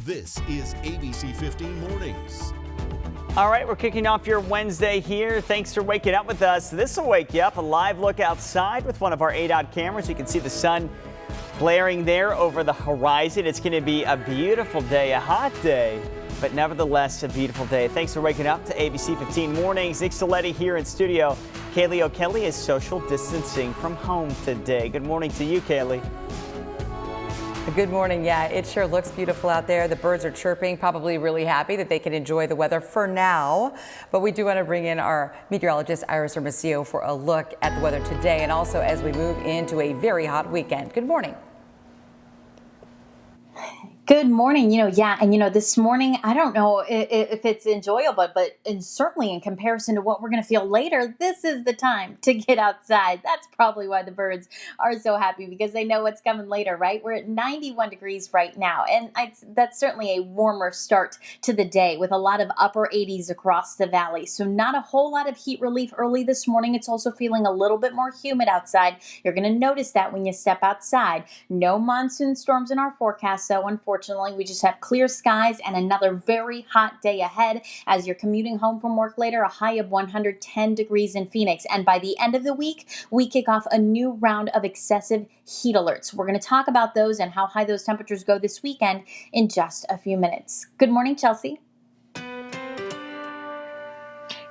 This is ABC15 Mornings. All right, we're kicking off your Wednesday here. Thanks for waking up with us. This will wake you up. A live look outside with one of our ADOT cameras. You can see the sun glaring there over the horizon. It's going to be a beautiful day, a hot day, but nevertheless a beautiful day. Thanks for waking up to ABC 15 Mornings. Nick Saletti here in studio. Kaylee O'Kelly is social distancing from home today. Good morning to you, Kaylee. Good morning. Yeah, it sure looks beautiful out there. The birds are chirping, probably really happy that they can enjoy the weather for now. But we do want to bring in our meteorologist, Iris Hermosillo, for a look at the weather today and also as we move into a very hot weekend. Good morning. Good morning. This morning, I don't know if it's enjoyable, but certainly in comparison to what we're going to feel later, this is the time to get outside. That's probably why the birds are so happy, because they know what's coming later, right? We're at 91 degrees right now, and that's certainly a warmer start to the day with a lot of upper 80s across the valley. So not a whole lot of heat relief early this morning. It's also feeling a little bit more humid outside. You're going to notice that when you step outside. No monsoon storms in our forecast, so unfortunately, we just have clear skies and another very hot day ahead. As you're commuting home from work later, a high of 110 degrees in Phoenix. And by the end of the week, we kick off a new round of excessive heat alerts. We're going to talk about those and how high those temperatures go this weekend in just a few minutes. Good morning, Chelsea.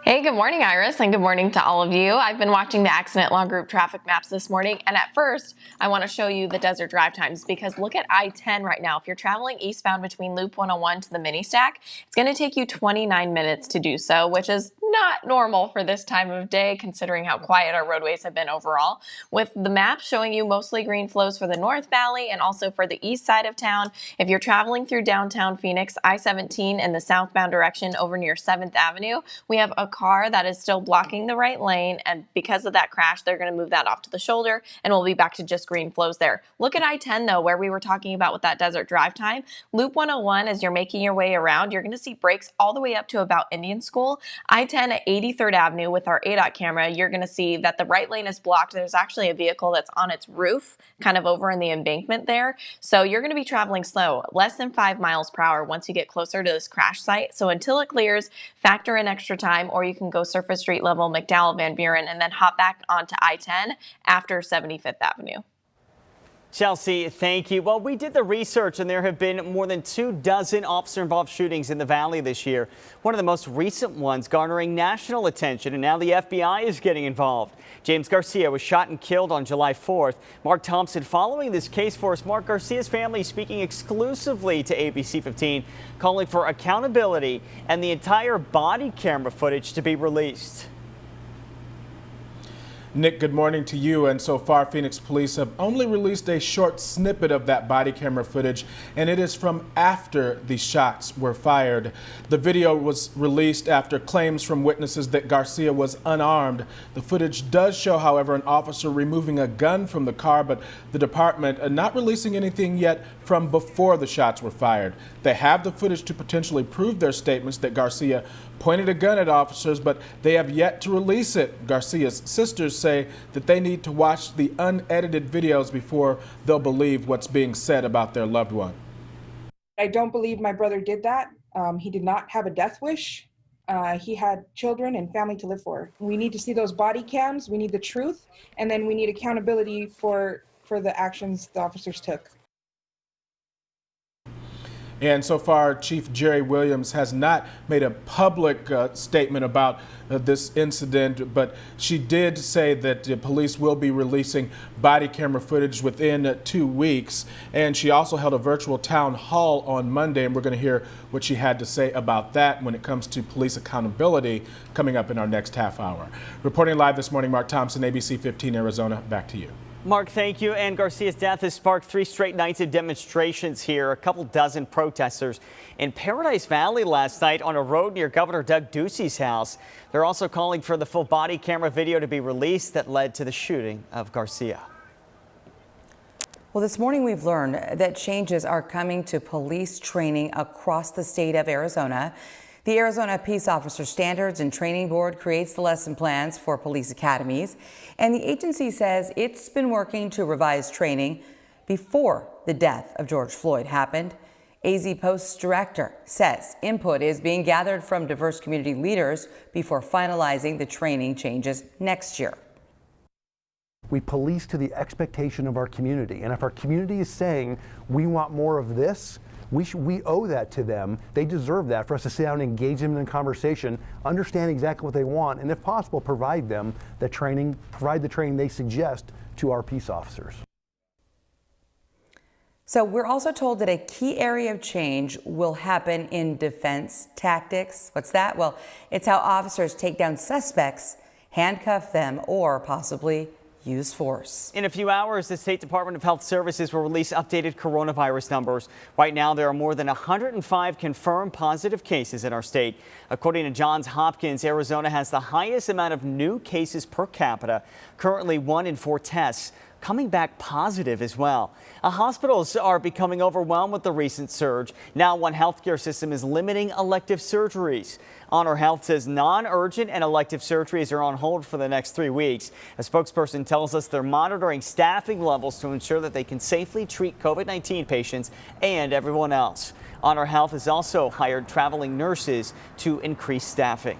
Hey, good morning, Iris, and good morning to all of you. I've been watching the accident log group traffic maps this morning, and at first, I want to show you the desert drive times, because look at I-10 right now. If you're traveling eastbound between Loop 101 to the mini stack, it's going to take you 29 minutes to do so, which is not normal for this time of day, considering how quiet our roadways have been overall. With the map showing you mostly green flows for the North Valley and also for the east side of town. If you're traveling through downtown Phoenix, I-17 in the southbound direction over near 7th Avenue, we have a car that is still blocking the right lane, and because of that crash, they're going to move that off to the shoulder, and we'll be back to just green flows there. Look at I-10 though, where we were talking about with that desert drive time. Loop 101, as you're making your way around, you're going to see breaks all the way up to about Indian School. I-10 at 83rd Avenue with our ADOT camera, you're going to see that the right lane is blocked. There's actually a vehicle that's on its roof, kind of over in the embankment there. So you're going to be traveling slow, less than 5 miles per hour once you get closer to this crash site. So until it clears, factor in extra time, or you can go Surface Street level, McDowell, Van Buren, and then hop back onto I-10 after 75th Avenue. Chelsea, thank you. Well, we did the research, and there have been more than 24 officer-involved shootings in the valley this year. One of the most recent ones garnering national attention, and now the FBI is getting involved. James Garcia was shot and killed on July 4th. Mark Thompson following this case for us. Mark, Garcia's family speaking exclusively to ABC 15, calling for accountability and the entire body camera footage to be released. Nick, good morning to you. And so far, Phoenix police have only released a short snippet of that body camera footage, and it is from after the shots were fired. The video was released after claims from witnesses that Garcia was unarmed. The footage does show, however, an officer removing a gun from the car, but the department not releasing anything yet from before the shots were fired. They have the footage to potentially prove their statements that Garcia pointed a gun at officers, but they have yet to release it. Garcia's sisters say that they need to watch the unedited videos before they'll believe what's being said about their loved one. I don't believe my brother did that. He did not have a death wish. He had children and family to live for. We need to see those body cams. We need the truth, and then we need accountability for the actions the officers took. And so far, Chief Jerry Williams has not made a public statement about this incident, but she did say that the police will be releasing body camera footage within 2 weeks. And she also held a virtual town hall on Monday, and we're going to hear what she had to say about that when it comes to police accountability coming up in our next half hour. Reporting live this morning, Mark Thompson, ABC 15 Arizona. Back to you. Mark, thank you. And Garcia's death has sparked 3 straight nights of demonstrations here. A couple dozen protesters in Paradise Valley last night on a road near Governor Doug Ducey's house. They're also calling for the full body camera video to be released that led to the shooting of Garcia. Well, this morning we've learned that changes are coming to police training across the state of Arizona. The Arizona Peace Officer Standards and Training Board creates the lesson plans for police academies, and the agency says it's been working to revise training before the death of George Floyd happened. AZ Post's director says input is being gathered from diverse community leaders before finalizing the training changes next year. We police to the expectation of our community, and if our community is saying we want more of this, we owe that to them. They deserve that, for us to sit down and engage them in a conversation, understand exactly what they want, and if possible, provide them the training, they suggest to our peace officers. So we're also told that a key area of change will happen in defense tactics. What's that? Well, it's how officers take down suspects, handcuff them, or possibly use force. In a few hours, the State Department of Health Services will release updated coronavirus numbers. Right now, there are more than 105 confirmed positive cases in our state. According to Johns Hopkins, Arizona has the highest amount of new cases per capita, currently 1 in 4 tests coming back positive as well. Hospitals are becoming overwhelmed with the recent surge. Now one healthcare system is limiting elective surgeries. Honor Health says non-urgent and elective surgeries are on hold for the next 3 weeks. A spokesperson tells us they're monitoring staffing levels to ensure that they can safely treat COVID-19 patients and everyone else. Honor Health has also hired traveling nurses to increase staffing.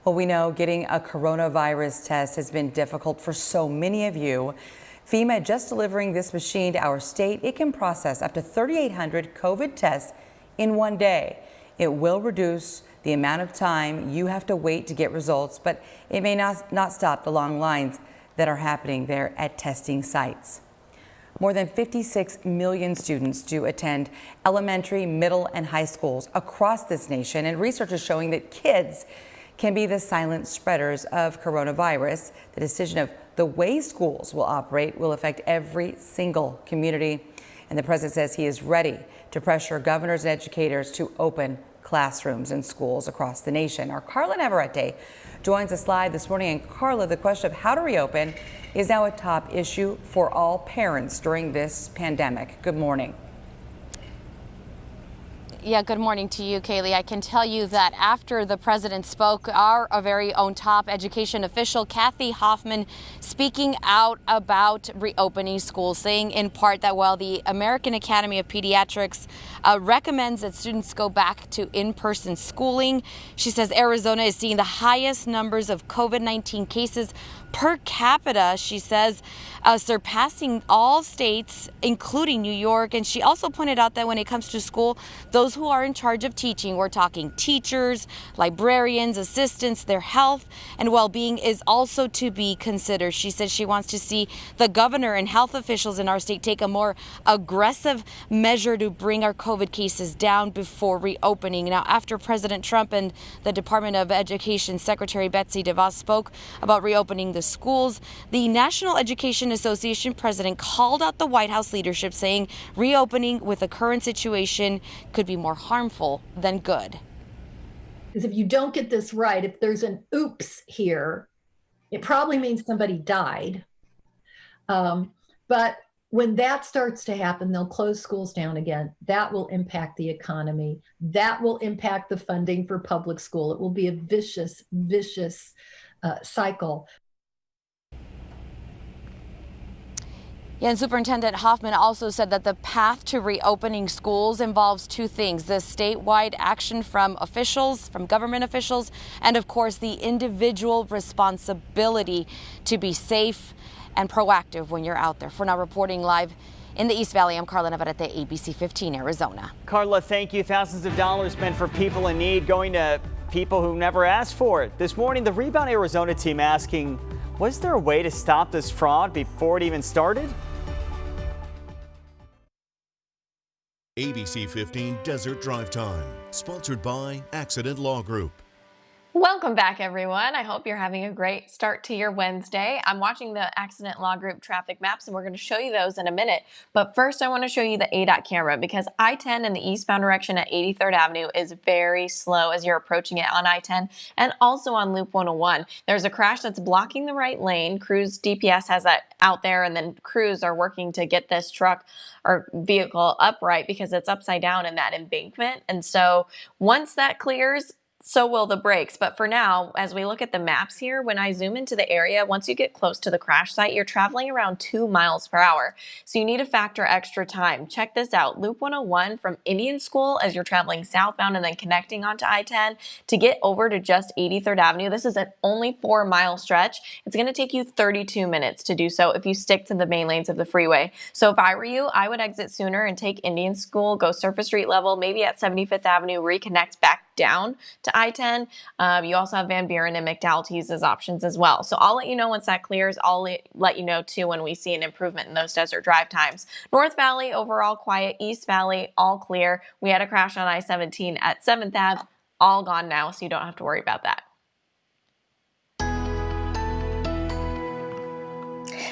Well, we know getting a coronavirus test has been difficult for so many of you. FEMA just delivering this machine to our state. It can process up to 3,800 COVID tests in one day. It will reduce the amount of time you have to wait to get results, but it may not stop the long lines that are happening there at testing sites. More than 56 million students do attend elementary, middle, and high schools across this nation, and research is showing that kids can be the silent spreaders of coronavirus. The decision of the way schools will operate will affect every single community. And the president says he is ready to pressure governors and educators to open classrooms and schools across the nation. Our Carla Navarrete joins us live this morning. And Carla, the question of how to reopen is now a top issue for all parents during this pandemic. Good morning. Yeah, good morning to you, Kaylee. I can tell you that after the president spoke, our very own top education official, Kathy Hoffman, speaking out about reopening schools, saying in part that while the American Academy of Pediatrics recommends that students go back to in-person schooling, she says Arizona is seeing the highest numbers of COVID-19 cases per capita, she says, surpassing all states, including New York. And she also pointed out that when it comes to school, those who are in charge of teaching, we're talking teachers, librarians, assistants, their health and well-being is also to be considered. She says she wants to see the governor and health officials in our state take a more aggressive measure to bring our COVID cases down before reopening. Now, after President Trump and the Department of Education Secretary Betsy DeVos spoke about reopening the schools, the National Education Association president called out the White House leadership, saying reopening with the current situation could be more harmful than good. Because if you don't get this right, if there's an oops here, it probably means somebody died. But when that starts to happen, they'll close schools down again. That will impact the economy. That will impact the funding for public school. It will be a vicious, vicious cycle. Yeah, and Superintendent Hoffman also said that the path to reopening schools involves two things: the statewide action from officials, from government officials, and of course the individual responsibility to be safe and proactive when you're out there. For now, reporting live in the East Valley, I'm Carla Navarrete, ABC 15 Arizona. Carla, thank you. Thousands of dollars meant for people in need going to people who never asked for it. This morning, the Rebound Arizona team asking, was there a way to stop this fraud before it even started? ABC 15 Desert Drive Time, sponsored by Accident Law Group. Welcome back, everyone. I hope you're having a great start to your Wednesday. I'm watching the Accident Law Group traffic maps, and we're going to show you those in a minute. But first, I want to show you the ADOT camera, because I-10 in the eastbound direction at 83rd Avenue is very slow as you're approaching it on I-10 and also on Loop 101. There's a crash that's blocking the right lane. Cruise DPS has that out there, and then crews are working to get this truck or vehicle upright because it's upside down in that embankment. And so once that clears, so will the brakes. But for now, as we look at the maps here, when I zoom into the area, once you get close to the crash site, you're traveling around 2 miles per hour. So you need to factor extra time. Check this out. Loop 101 from Indian School as you're traveling southbound and then connecting onto I-10 to get over to just 83rd Avenue. This is an only 4-mile stretch. It's going to take you 32 minutes to do so if you stick to the main lanes of the freeway. So if I were you, I would exit sooner and take Indian School, go surface street level, maybe at 75th Avenue, reconnect back down to I-10. You also have Van Buren and McDowell as options as well. So I'll let you know once that clears. I'll let you know too when we see an improvement in those desert drive times. North Valley, overall quiet. East Valley, all clear. We had a crash on I-17 at 7th Ave, all gone now, so you don't have to worry about that.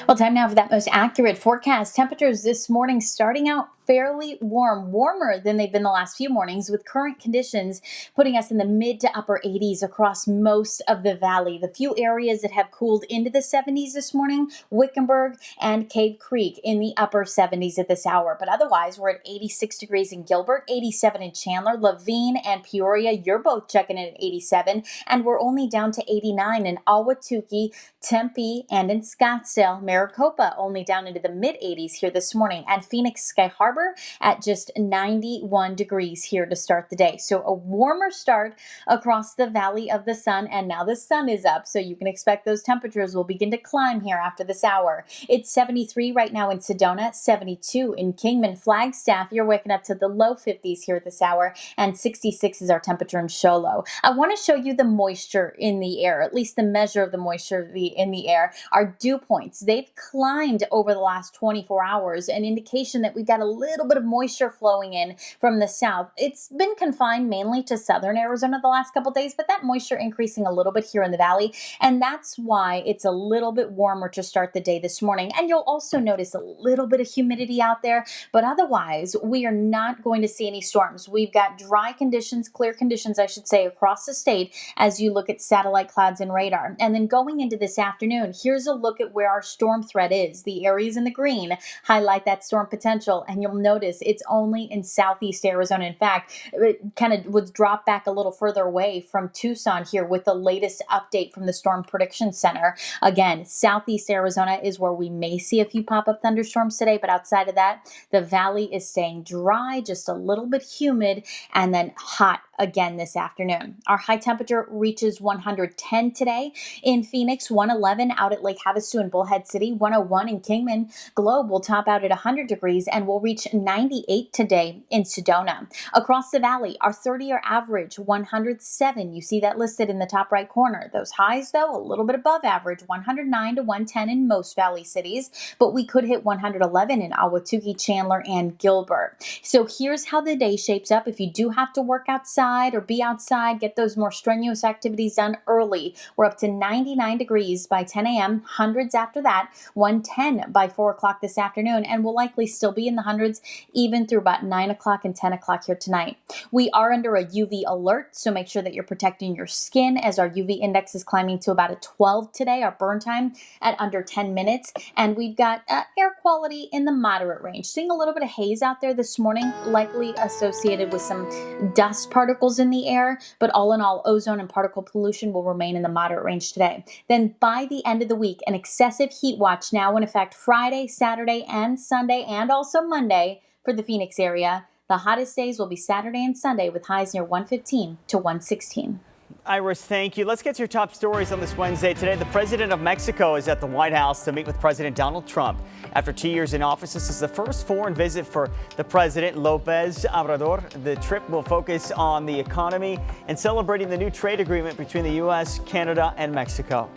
Well, time now for that most accurate forecast. Temperatures this morning starting out fairly warm, warmer than they've been the last few mornings, with current conditions putting us in the mid to upper 80s across most of the valley. The few areas that have cooled into the 70s this morning, Wickenburg and Cave Creek in the upper 70s at this hour. But otherwise, we're at 86 degrees in Gilbert, 87 in Chandler, Laveen and Peoria. You're both checking in at 87, and we're only down to 89 in Ahwatukee, Tempe, and in Scottsdale. Maricopa only down into the mid 80s here this morning, and Phoenix Sky Harbor at just 91 degrees here to start the day. So a warmer start across the Valley of the Sun, and now the sun is up, so you can expect those temperatures will begin to climb here after this hour. It's 73 right now in Sedona, 72 in Kingman. Flagstaff, you're waking up to the low 50s here at this hour, and 66 is our temperature in Show Low. I want to show you the moisture in the air, at least the measure of the moisture in the air. Our dew points, they've climbed over the last 24 hours, an indication that we've got a little bit of moisture flowing in from the south. It's been confined mainly to southern Arizona the last couple days, but that moisture increasing a little bit here in the valley, and that's why it's a little bit warmer to start the day this morning. And you'll also notice a little bit of humidity out there, but otherwise we are not going to see any storms. We've got dry conditions, clear conditions, I should say, across the state as you look at satellite clouds and radar. And then going into this afternoon, here's a look at where our storm threat is. The areas in the green highlight that storm potential, and you'll notice it's only in southeast Arizona. In fact, it kind of would drop back a little further away from Tucson here with the latest update from the Storm Prediction Center. Again, southeast Arizona is where we may see a few pop-up thunderstorms today, but outside of that, the valley is staying dry, just a little bit humid, and then hot again this afternoon. Our high temperature reaches 110 today in Phoenix, 111 out at Lake Havasu and Bullhead City, 101 in Kingman. Globe will top out at 100 degrees and will reach 98 today in Sedona. Across the valley, our 30-year average, 107. You see that listed in the top right corner. Those highs, though, a little bit above average, 109 to 110 in most valley cities, but we could hit 111 in Ahwatukee, Chandler, and Gilbert. So here's how the day shapes up. If you do have to work outside or be outside, get those more strenuous activities done early. We're up to 99 degrees by 10 a.m., hundreds after that, 110 by 4 o'clock this afternoon, and we'll likely still be in the hundreds even through about 9 o'clock and 10 o'clock here tonight. We are under a UV alert, so make sure that you're protecting your skin as our UV index is climbing to about a 12 today, our burn time at under 10 minutes, and we've got air quality in the moderate range. Seeing a little bit of haze out there this morning, likely associated with some dust particles in the air, but all in all, ozone and particle pollution will remain in the moderate range today. Then by the end of the week, an excessive heat watch now in effect Friday, Saturday, and Sunday, and also Monday for the Phoenix area. The hottest days will be Saturday and Sunday with highs near 115 to 116. Iris, thank you. Let's get to your top stories on this Wednesday. Today, the president of Mexico is at the White House to meet with President Donald Trump. After 2 years in office, this is the first foreign visit for the president, Lopez Obrador. The trip will focus on the economy and celebrating the new trade agreement between the U.S., Canada, and Mexico.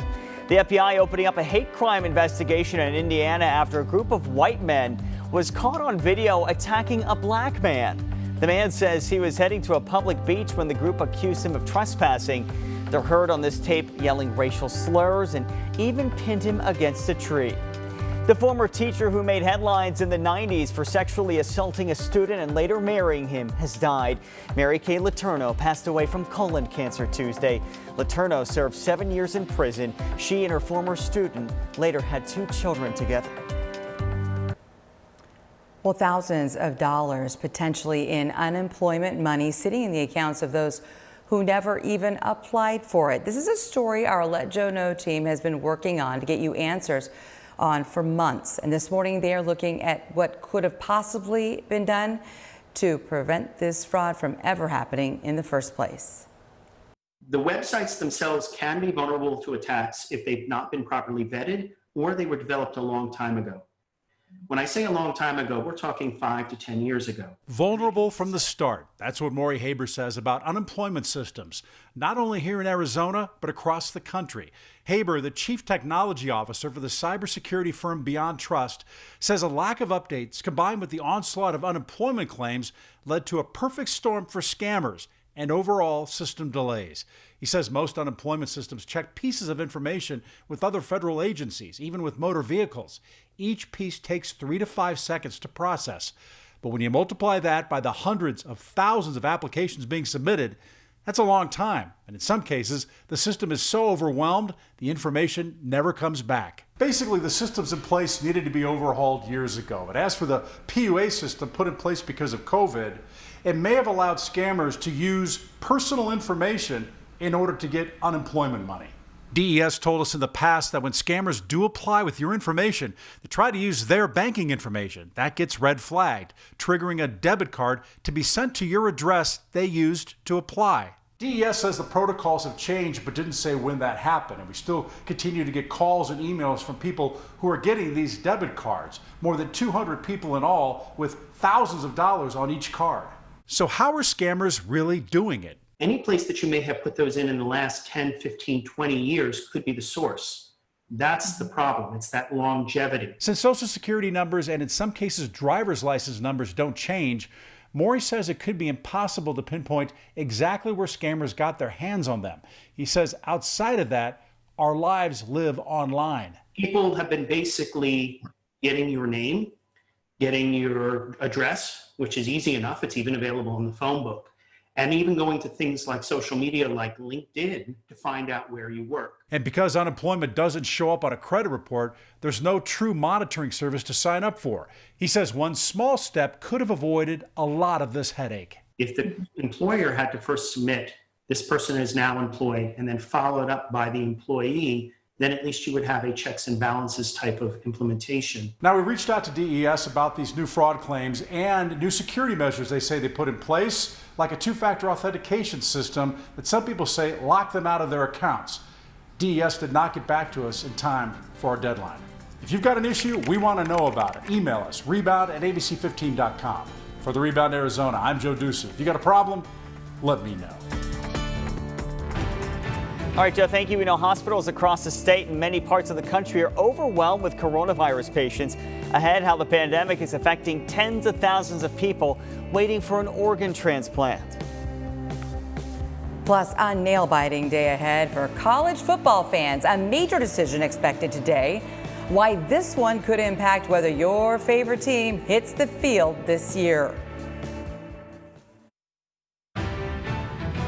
The FBI opening up a hate crime investigation in Indiana after a group of white men was caught on video attacking a black man. The man says he was heading to a public beach when the group accused him of trespassing. They're heard on this tape yelling racial slurs and even pinned him against a tree. The former teacher who made headlines in the 90s for sexually assaulting a student and later marrying him has died. Mary Kay Letourneau passed away from colon cancer Tuesday. Letourneau served 7 years in prison. She and her former student later had 2 children together. Well, thousands of dollars potentially in unemployment money sitting in the accounts of those who never even applied for it. This is a story our Let Joe Know team has been working on to get you answers on for months. And this morning they are looking at what could have possibly been done to prevent this fraud from ever happening in the first place. The websites themselves can be vulnerable to attacks if they've not been properly vetted or they were developed a long time ago. When I say a long time ago, we're talking 5 to 10 years ago. Vulnerable from the start. That's what Maury Haber says about unemployment systems, not only here in Arizona, but across the country. Haber, the chief technology officer for the cybersecurity firm Beyond Trust, says a lack of updates combined with the onslaught of unemployment claims led to a perfect storm for scammers and overall system delays. He says most unemployment systems check pieces of information with other federal agencies, even with motor vehicles. Each piece takes 3 to 5 seconds to process. But when you multiply that by the hundreds of thousands of applications being submitted, that's a long time. And in some cases, the system is so overwhelmed, the information never comes back. Basically, the systems in place needed to be overhauled years ago. But as for the PUA system put in place because of COVID, it may have allowed scammers to use personal information in order to get unemployment money. DES told us in the past that when scammers do apply with your information, they try to use their banking information. That gets red flagged, triggering a debit card to be sent to your address they used to apply. DES says the protocols have changed but didn't say when that happened, and we still continue to get calls and emails from people who are getting these debit cards, more than 200 people in all with thousands of dollars on each card. So how are scammers really doing it? Any place that you may have put those in the last 10, 15, 20 years could be the source. That's the problem. It's that longevity. Since Social Security numbers and in some cases driver's license numbers don't change, Maury says it could be impossible to pinpoint exactly where scammers got their hands on them. He says outside of that, our lives live online. People have been basically getting your name, getting your address, which is easy enough. It's even available in the phone book. And even going to things like social media like LinkedIn to find out where you work. And because unemployment doesn't show up on a credit report, there's no true monitoring service to sign up for. He says one small step could have avoided a lot of this headache. If the employer had to first submit, this person is now employed, and then followed up by the employee, then at least you would have a checks and balances type of implementation. Now, we reached out to DES about these new fraud claims and new security measures they say they put in place, like a two-factor authentication system that some people say locked them out of their accounts. DES did not get back to us in time for our deadline. If you've got an issue, we want to know about it. Email us, rebound@abc15.com. For the Rebound Arizona, I'm Joe Ducey. If you got a problem, let me know. All right, Joe, thank you. We know hospitals across the state and many parts of the country are overwhelmed with coronavirus patients. Ahead, how the pandemic is affecting tens of thousands of people waiting for an organ transplant. Plus, a nail-biting day ahead for college football fans. A major decision expected today. Why this one could impact whether your favorite team hits the field this year.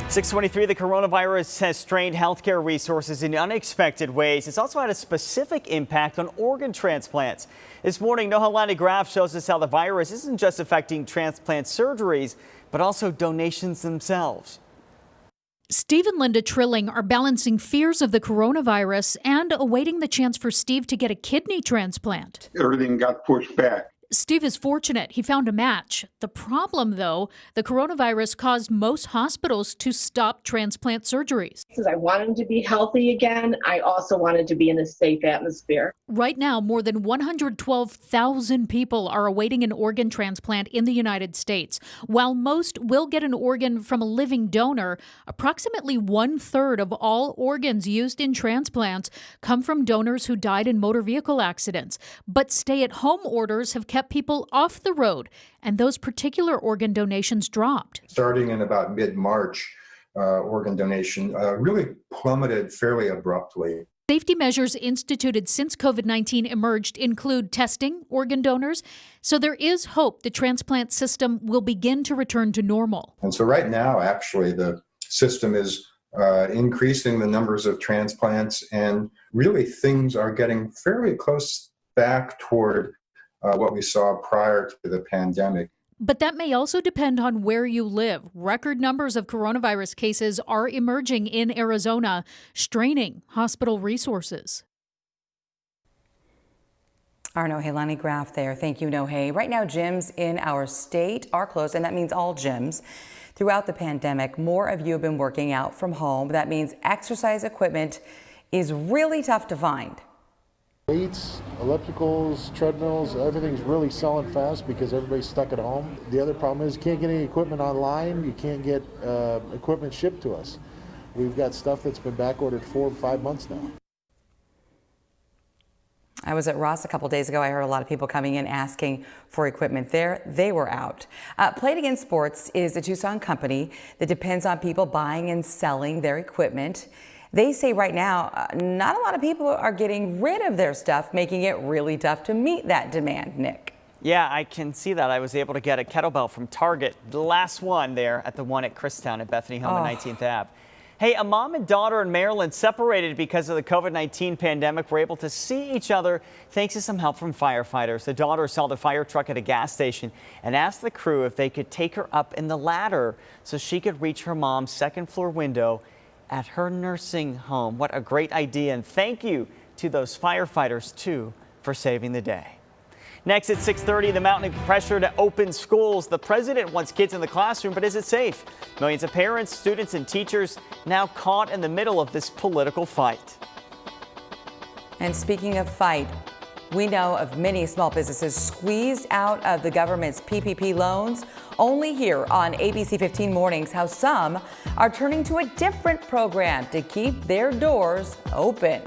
623, the coronavirus has strained healthcare resources in unexpected ways. It's also had a specific impact on organ transplants. This morning, Nohalani Graf shows us how the virus isn't just affecting transplant surgeries, but also donations themselves. Steve and Linda Trilling are balancing fears of the coronavirus and awaiting the chance for Steve to get a kidney transplant. Everything got pushed back. Steve is fortunate he found a match. The problem, though, the coronavirus caused most hospitals to stop transplant surgeries. Because I wanted to be healthy again, I also wanted to be in a safe atmosphere. Right now, more than 112,000 people are awaiting an organ transplant in the United States. While most will get an organ from a living donor, approximately 1/3 of all organs used in transplants come from donors who died in motor vehicle accidents. But stay-at-home orders have kept people off the road, and those particular organ donations dropped. Starting in about mid-March, organ donation really plummeted fairly abruptly. Safety measures instituted since COVID-19 emerged include testing organ donors, so there is hope the transplant system will begin to return to normal. And so right now, actually, the system is increasing the numbers of transplants, and really things are getting fairly close back toward what we saw prior to the pandemic. But that may also depend on where you live. Record numbers of coronavirus cases are emerging in Arizona, straining hospital resources. Our Nohelani Graf there. Thank you, Nohe. Right now, gyms in our state are closed, and that means all gyms. Throughout the pandemic, more of you have been working out from home. That means exercise equipment is really tough to find. Weights, ellipticals, treadmills, everything's really selling fast because everybody's stuck at home. The other problem is you can't get any equipment online. You can't get equipment shipped to us. We've got stuff that's been back ordered 4 or 5 months now. I was at Ross a couple days ago. I heard a lot of people coming in asking for equipment there. They were out. Play It Again Sports is a Tucson company that depends on people buying and selling their equipment. They say right now, not a lot of people are getting rid of their stuff, making it really tough to meet that demand, Nick. Yeah, I can see that. I was able to get a kettlebell from Target, the last one there at the one at Christown at Bethany Home at 19th Ave. Hey, a mom and daughter in Maryland separated because of the COVID-19 pandemic were able to see each other thanks to some help from firefighters. The daughter saw the fire truck at a gas station and asked the crew if they could take her up in the ladder so she could reach her mom's second floor window at her nursing home. What a great idea, and thank you to those firefighters too for saving the day. Next at 6:30, the mounting pressure to open schools. The president wants kids in the classroom, but is it safe? Millions of parents, students, and teachers now caught in the middle of this political fight. And speaking of fight, we know of many small businesses squeezed out of the government's PPP loans. Only here on ABC15 Mornings, how some are turning to a different program to keep their doors open.